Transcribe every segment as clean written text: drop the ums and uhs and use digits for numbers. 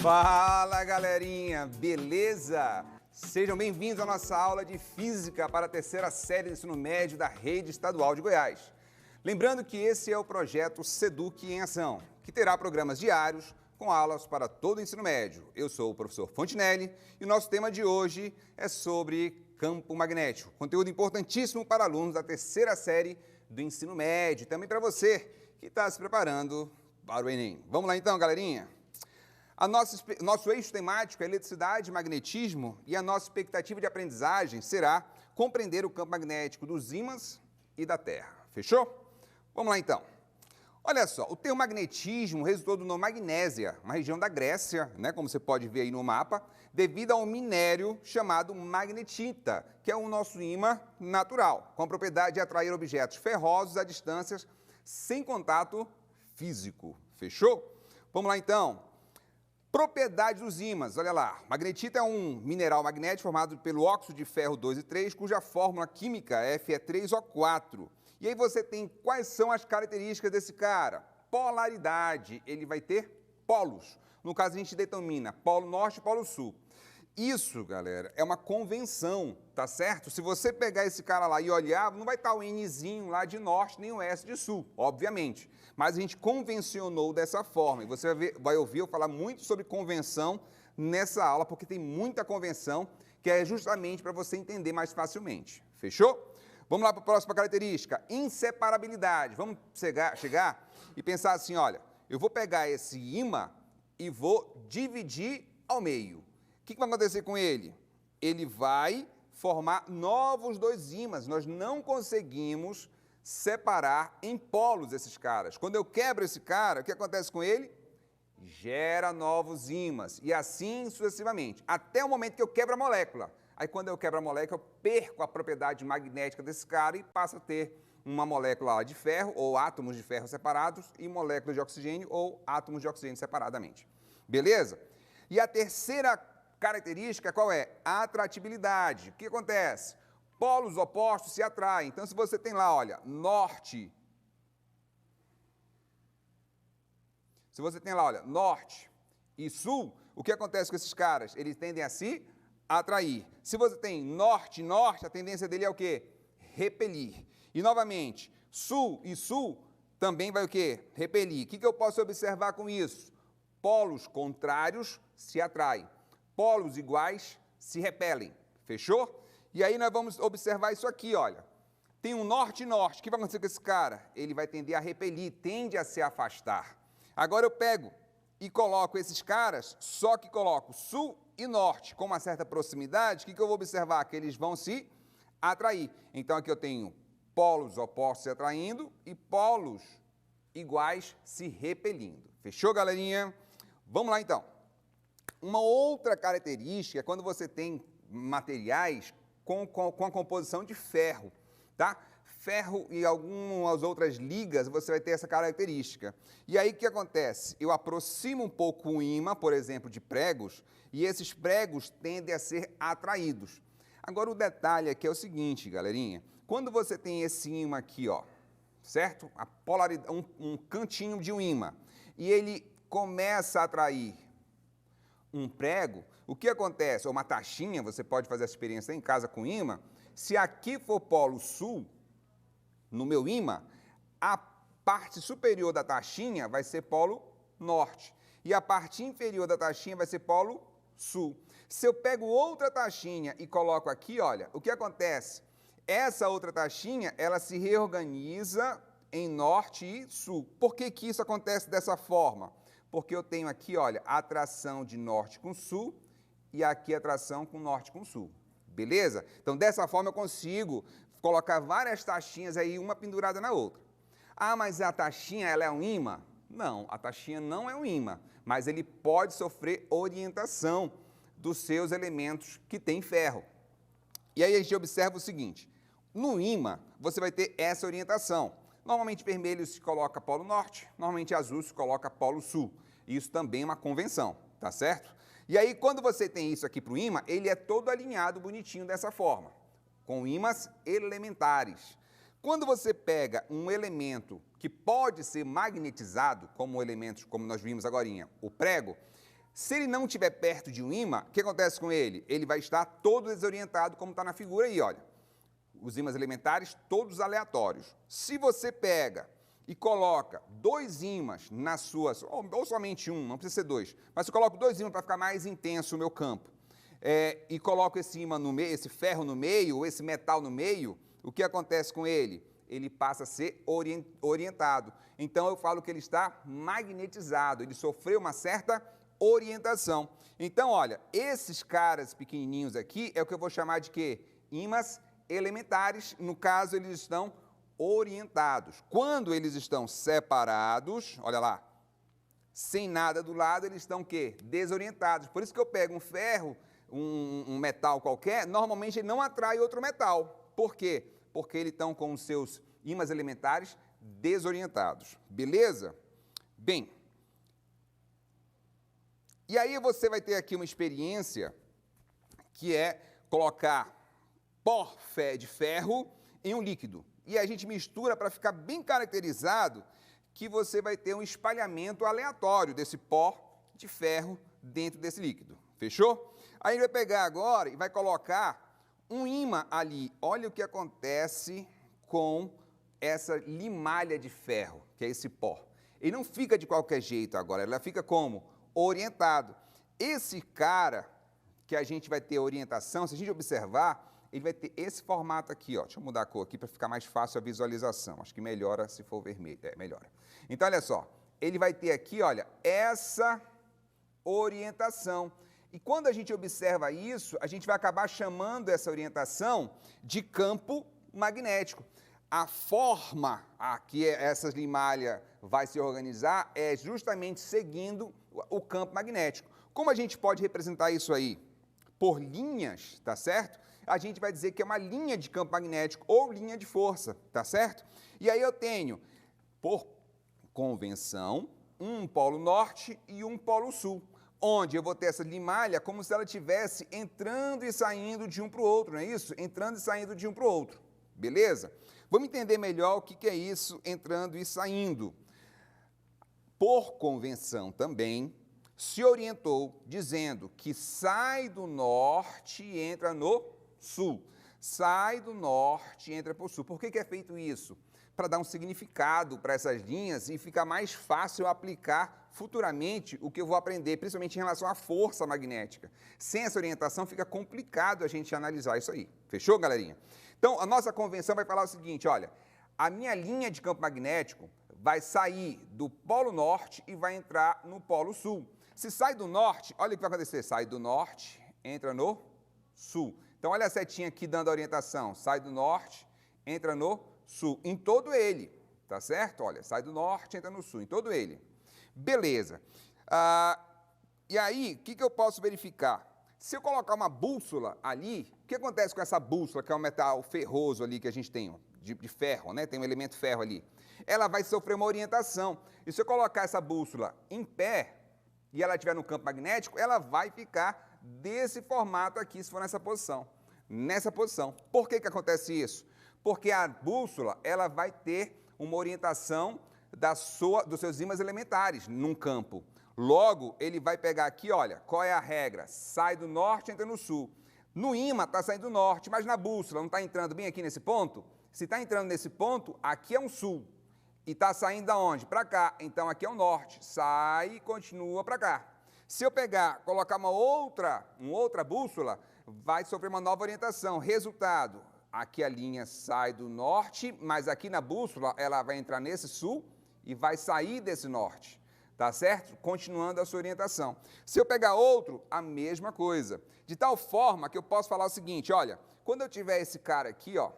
Fala, galerinha, beleza? Sejam bem-vindos à nossa aula de Física para a terceira série do ensino médio da Rede Estadual de Goiás. Lembrando que esse é o projeto SEDUC em Ação, que terá programas diários com aulas para todo o ensino médio. Eu sou o professor Fontinelli e o nosso tema de hoje é sobre campo magnético, conteúdo importantíssimo para alunos da terceira série do ensino médio e também para você que está se preparando para o Enem. Vamos lá então, galerinha? Nosso eixo temático é eletricidade e magnetismo e a nossa expectativa de aprendizagem será compreender o campo magnético dos ímãs e da Terra. Fechou? Vamos lá então. Olha só, o termo magnetismo resultou do nome Magnésia, uma região da Grécia, como você pode ver aí no mapa, devido a um minério chamado magnetita, que é o nosso ímã natural, com a propriedade de atrair objetos ferrosos a distâncias sem contato físico. Fechou? Vamos lá então. Propriedades dos ímãs, olha lá, magnetita é um mineral magnético formado pelo óxido de ferro 2 e 3, cuja fórmula química é Fe3O4. E aí você tem quais são as características desse cara? Polaridade, ele vai ter polos. No caso, a gente determina polo norte e polo sul. Isso, galera, é uma convenção, tá certo? Se você pegar esse cara lá e olhar, não vai estar o Nzinho lá de norte, nem o S de sul, obviamente. Mas a gente convencionou dessa forma. E você vai ouvir eu falar muito sobre convenção nessa aula, porque tem muita convenção que é justamente para você entender mais facilmente. Fechou? Vamos lá para a próxima característica, inseparabilidade. Vamos chegar e pensar assim, olha, eu vou pegar esse ímã e vou dividir ao meio. O que vai acontecer com ele? Ele vai formar novos dois ímãs. Nós não conseguimos separar em polos esses caras. Quando eu quebro esse cara, o que acontece com ele? Gera novos ímãs. E assim sucessivamente, até o momento que eu quebro a molécula. Aí, quando eu quebro a molécula, eu perco a propriedade magnética desse cara e passo a ter uma molécula de ferro, ou átomos de ferro separados, e moléculas de oxigênio, ou átomos de oxigênio separadamente. Beleza? E a terceira característica, qual é? A atratibilidade. O que acontece? Polos opostos se atraem. Então, se você tem lá, olha, norte. Se você tem lá, olha, norte e sul, o que acontece com esses caras? Eles tendem a se atrair. Se você tem norte e norte, a tendência dele é o quê? Repelir. E, novamente, sul e sul também vai o quê? Repelir. O que eu posso observar com isso? Polos contrários se atraem. Polos iguais se repelem. Fechou? E aí nós vamos observar isso aqui, olha. Tem um norte e norte. O que vai acontecer com esse cara? Ele vai tender a repelir, tende a se afastar. Agora eu pego e coloco esses caras, só que coloco sul e norte com uma certa proximidade. O que eu vou observar? Que eles vão se atrair. Então aqui eu tenho polos opostos se atraindo e polos iguais se repelindo. Fechou, galerinha? Vamos lá, então. Uma outra característica é quando você tem materiais com a composição de ferro, tá? Ferro e algumas outras ligas, você vai ter essa característica. E aí, o que acontece? Eu aproximo um pouco o ímã, por exemplo, de pregos, e esses pregos tendem a ser atraídos. Agora, o detalhe aqui é o seguinte, galerinha. Quando você tem esse ímã aqui, ó, certo? A polaridade, um cantinho de um ímã, e ele começa a atrair um prego, o que acontece? Ou uma taxinha, você pode fazer essa experiência em casa com ímã. Se aqui for polo sul, no meu ímã, a parte superior da taxinha vai ser polo norte. E a parte inferior da taxinha vai ser polo sul. Se eu pego outra taxinha e coloco aqui, olha, o que acontece? Essa outra taxinha, ela se reorganiza em norte e sul. Por que isso acontece dessa forma? Porque eu tenho aqui, olha, atração de norte com sul e aqui atração com norte com sul. Beleza? Então, dessa forma, eu consigo colocar várias taxinhas aí, uma pendurada na outra. Ah, mas a taxinha, ela é um ímã? Não, a taxinha não é um ímã, mas ele pode sofrer orientação dos seus elementos que têm ferro. E aí a gente observa o seguinte, no ímã, você vai ter essa orientação. Normalmente vermelho se coloca polo norte, normalmente azul se coloca polo sul. Isso também é uma convenção, tá certo? E aí, quando você tem isso aqui para o ímã, ele é todo alinhado bonitinho dessa forma, com ímãs elementares. Quando você pega um elemento que pode ser magnetizado, como elementos, como nós vimos agora, o prego, Se ele não estiver perto de um ímã, o que acontece com ele? Ele vai estar todo desorientado, como está na figura aí, olha. Os ímãs elementares, todos aleatórios. Se você pega e coloca 2 ímãs nas suas, ou somente um, não precisa ser 2, mas eu coloco 2 ímãs para ficar mais intenso o meu campo, e coloco esse ímã no meio, esse ferro no meio, ou esse metal no meio, o que acontece com ele? Ele passa a ser orientado. Então, eu falo que ele está magnetizado, ele sofreu uma certa orientação. Então, olha, esses caras pequenininhos aqui é o que eu vou chamar de quê? Ímãs elementares, no caso, eles estão orientados. Quando eles estão separados, olha lá, sem nada do lado, eles estão o quê? Desorientados. Por isso que eu pego um ferro, um metal qualquer, normalmente ele não atrai outro metal. Por quê? Porque eles estão com os seus ímãs elementares desorientados. Beleza? Bem, e aí você vai ter aqui uma experiência que é colocar pó de ferro em um líquido. E a gente mistura para ficar bem caracterizado que você vai ter um espalhamento aleatório desse pó de ferro dentro desse líquido. Fechou? Aí a gente vai pegar agora e vai colocar um ímã ali. Olha o que acontece com essa limalha de ferro, que é esse pó. Ele não fica de qualquer jeito agora, ela fica como? Orientado. Esse cara que a gente vai ter orientação, se a gente observar, ele vai ter esse formato aqui, ó. Deixa eu mudar a cor aqui para ficar mais fácil a visualização. Acho que melhora se for vermelho. Melhora. Então, olha só. Ele vai ter aqui, olha, essa orientação. E quando a gente observa isso, a gente vai acabar chamando essa orientação de campo magnético. A forma a que essa limalha vai se organizar é justamente seguindo o campo magnético. Como a gente pode representar isso aí? Por linhas, tá certo? A gente vai dizer que é uma linha de campo magnético ou linha de força, tá certo? E aí eu tenho, por convenção, um polo norte e um polo sul, onde eu vou ter essa limalha como se ela estivesse entrando e saindo de um para o outro, não é isso? Entrando e saindo de um para o outro, beleza? Vamos entender melhor o que é isso, entrando e saindo. Por convenção também, se orientou dizendo que sai do norte e entra no sul. Sai do norte e entra para o sul. Por que é feito isso? Para dar um significado para essas linhas e ficar mais fácil aplicar futuramente o que eu vou aprender, principalmente em relação à força magnética. Sem essa orientação fica complicado a gente analisar isso aí. Fechou, galerinha? Então, a nossa convenção vai falar o seguinte, olha, a minha linha de campo magnético vai sair do polo norte e vai entrar no polo sul. Se sai do norte, olha o que vai acontecer, sai do norte, entra no sul. Então, olha a setinha aqui dando a orientação, sai do norte, entra no sul, em todo ele, tá certo? Olha, sai do norte, entra no sul, em todo ele. Beleza. E aí, o que eu posso verificar? Se eu colocar uma bússola ali, o que acontece com essa bússola, que é um metal ferroso ali que a gente tem, ó, de ferro, né? Tem um elemento ferro ali. Ela vai sofrer uma orientação. E se eu colocar essa bússola em pé, e ela estiver no campo magnético, ela vai ficar desse formato aqui, se for nessa posição. Nessa posição. Por que acontece isso? Porque a bússola, ela vai ter uma orientação dos seus ímãs elementares num campo. Logo, ele vai pegar aqui, olha, qual é a regra? Sai do norte, entra no sul. No ímã está saindo do norte, mas na bússola não está entrando bem aqui nesse ponto? Se está entrando nesse ponto, aqui é um sul. E está saindo da onde? Para cá. Então, aqui é o norte. Sai e continua para cá. Se eu pegar, colocar uma outra bússola, vai sofrer uma nova orientação. Resultado, aqui a linha sai do norte, mas aqui na bússola ela vai entrar nesse sul e vai sair desse norte. Tá certo? Continuando a sua orientação. Se eu pegar outro, a mesma coisa. De tal forma que eu posso falar o seguinte, olha, quando eu tiver esse cara aqui, ó,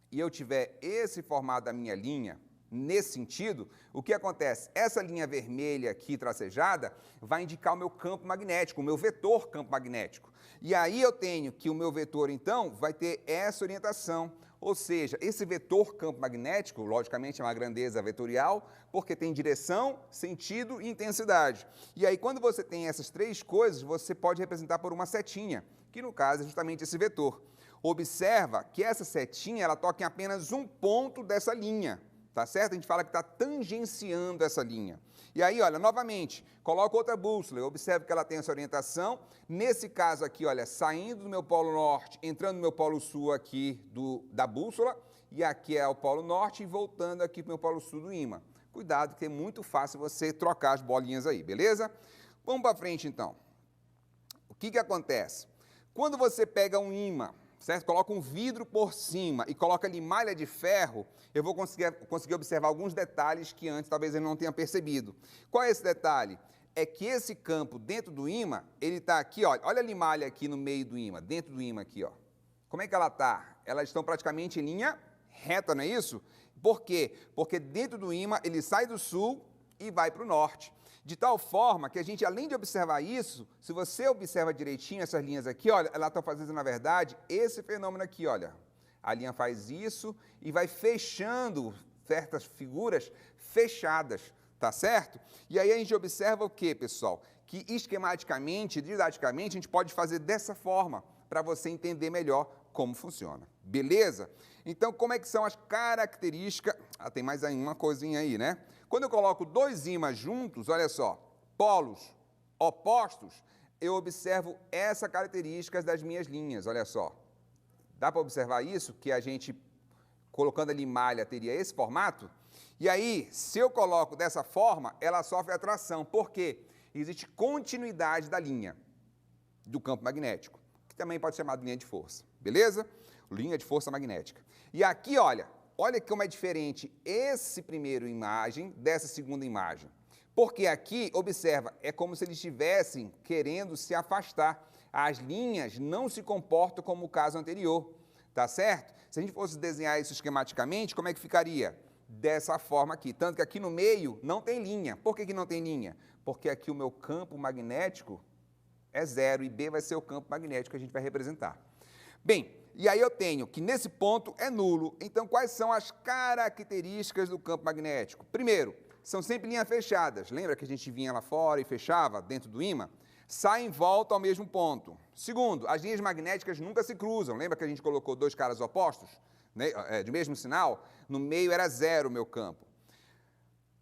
e eu tiver esse formato da minha linha, nesse sentido, o que acontece? Essa linha vermelha aqui tracejada vai indicar o meu campo magnético, o meu vetor campo magnético. E aí eu tenho que o meu vetor, então, vai ter essa orientação. Ou seja, esse vetor campo magnético, logicamente, é uma grandeza vetorial, porque tem direção, sentido e intensidade. E aí, quando você tem essas três coisas, você pode representar por uma setinha, que no caso é justamente esse vetor. Observa que essa setinha, ela toca em apenas um ponto dessa linha, tá certo? A gente fala que está tangenciando essa linha. E aí, olha, novamente, coloco outra bússola, eu observo que ela tem essa orientação. Nesse caso aqui, olha, saindo do meu polo norte, entrando no meu polo sul aqui da bússola, e aqui é o polo norte, e voltando aqui para o meu polo sul do ímã. Cuidado, que é muito fácil você trocar as bolinhas aí, beleza? Vamos para frente, então. O que acontece? Quando você pega um ímã, certo? Coloca um vidro por cima e coloca ali malha de ferro, eu vou conseguir observar alguns detalhes que antes talvez eu não tenha percebido. Qual é esse detalhe? É que esse campo dentro do ímã, ele está aqui, ó, olha ali malha aqui no meio do ímã, dentro do ímã aqui, ó. Como é que ela está? Elas estão praticamente em linha reta, não é isso? Por quê? Porque dentro do ímã ele sai do sul e vai para o norte. De tal forma que a gente, além de observar isso, se você observa direitinho essas linhas aqui, olha, elas estão fazendo, na verdade, esse fenômeno aqui, olha. A linha faz isso e vai fechando certas figuras fechadas, tá certo? E aí a gente observa o quê, pessoal? Que esquematicamente, didaticamente, a gente pode fazer dessa forma, para você entender melhor como funciona. Beleza? Então, como é que são as características? Ah, tem mais uma coisinha aí, né? Quando eu coloco dois ímãs juntos, olha só, polos opostos, eu observo essa característica das minhas linhas, olha só. Dá para observar isso? Que a gente, colocando ali malha, teria esse formato? E aí, se eu coloco dessa forma, ela sofre atração. Por quê? Existe continuidade da linha do campo magnético, que também pode ser chamado de linha de força, beleza? Linha de força magnética. E aqui, olha como é diferente esse primeiro imagem dessa segunda imagem. Porque aqui, observa, é como se eles estivessem querendo se afastar. As linhas não se comportam como o caso anterior, tá certo? Se a gente fosse desenhar isso esquematicamente, como é que ficaria? Dessa forma aqui. Tanto que aqui no meio não tem linha. Por que não tem linha? Porque aqui o meu campo magnético é zero e B vai ser o campo magnético que a gente vai representar. Bem, e aí eu tenho que nesse ponto é nulo. Então, quais são as características do campo magnético? Primeiro, são sempre linhas fechadas. Lembra que a gente vinha lá fora e fechava dentro do ímã? Sai em volta ao mesmo ponto. Segundo, as linhas magnéticas nunca se cruzam. Lembra que a gente colocou dois caras opostos, né, de mesmo sinal? No meio era zero o meu campo.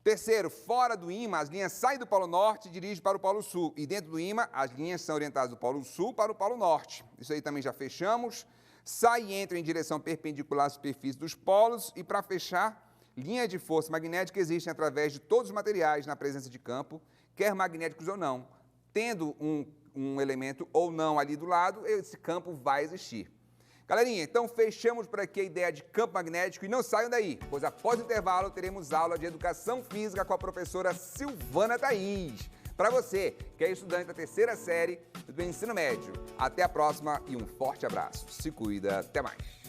Terceiro, fora do ímã, as linhas saem do polo norte e dirigem para o polo sul. E dentro do ímã, as linhas são orientadas do polo sul para o polo norte. Isso aí também já fechamos. Sai e entra em direção perpendicular à superfície dos polos. E para fechar, linhas de força magnética existem através de todos os materiais na presença de campo, quer magnéticos ou não. Tendo um elemento ou não ali do lado, esse campo vai existir. Galerinha, então fechamos por aqui a ideia de campo magnético e não saiam daí, pois após o intervalo teremos aula de Educação Física com a professora Silvana Thaís. Para você que é estudante da terceira série do ensino médio. Até a próxima e um forte abraço. Se cuida, até mais.